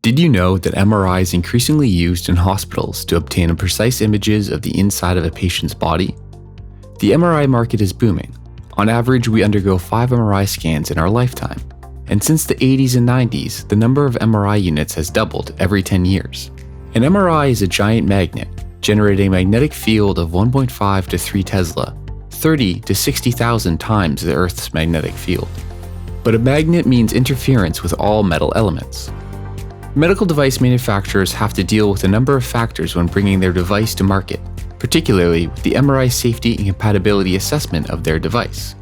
Did you know that MRI is increasingly used in hospitals to obtain precise images of the inside of a patient's body? The MRI market is booming. On average, we undergo 5 MRI scans in our lifetime. And since the 80s and 90s, the number of MRI units has doubled every 10 years. An MRI is a giant magnet, generating a magnetic field of 1.5 to 3 Tesla, 30 to 60,000 times the Earth's magnetic field. But a magnet means interference with all metal elements. Medical device manufacturers have to deal with a number of factors when bringing their device to market, particularly with the MRI safety and compatibility assessment of their device.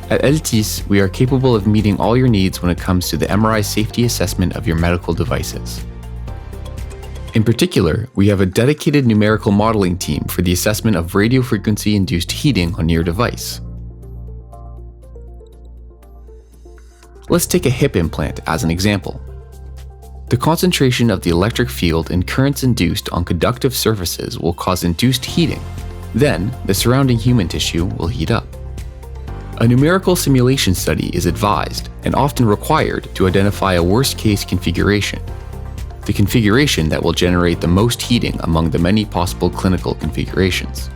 At Healtis, we are capable of meeting all your needs when it comes to the MRI safety assessment of your medical devices. In particular, we have a dedicated numerical modeling team for the assessment of radiofrequency-induced heating on your device. Let's take a hip implant as an example. The concentration of the electric field and currents induced on conductive surfaces will cause induced heating. Then, the surrounding human tissue will heat up. A numerical simulation study is advised and often required to identify a worst-case configuration, the configuration that will generate the most heating among the many possible clinical configurations.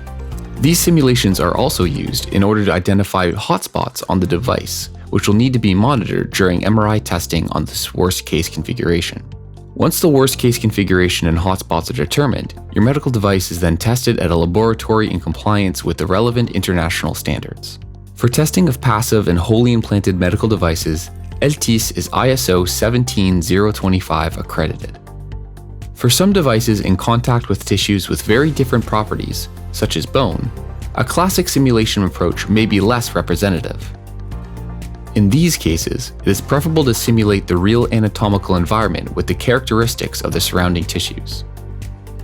These simulations are also used in order to identify hotspots on the device, which will need to be monitored during MRI testing on this worst-case configuration. Once the worst-case configuration and hotspots are determined, your medical device is then tested at a laboratory in compliance with the relevant international standards. For testing of passive and wholly implanted medical devices, Healtis is ISO 17025 accredited. For some devices in contact with tissues with very different properties, such as bone, a classic simulation approach may be less representative. In these cases, it is preferable to simulate the real anatomical environment with the characteristics of the surrounding tissues.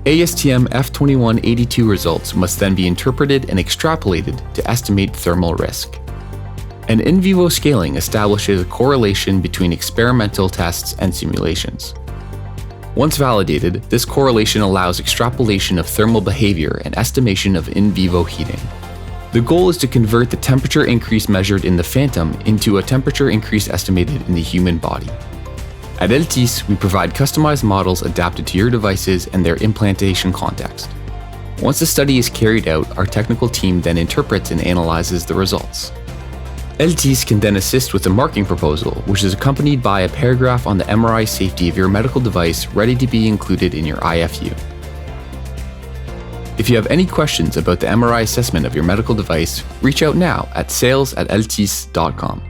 ASTM F2182 results must then be interpreted and extrapolated to estimate thermal risk. An in vivo scaling establishes a correlation between experimental tests and simulations. Once validated, this correlation allows extrapolation of thermal behavior and estimation of in vivo heating. The goal is to convert the temperature increase measured in the phantom into a temperature increase estimated in the human body. At Healtis, we provide customized models adapted to your devices and their implantation context. Once the study is carried out, our technical team then interprets and analyzes the results. Healtis can then assist with a marketing proposal, which is accompanied by a paragraph on the MRI safety of your medical device ready to be included in your IFU. If you have any questions about the MRI assessment of your medical device, reach out now at sales@healtis.com.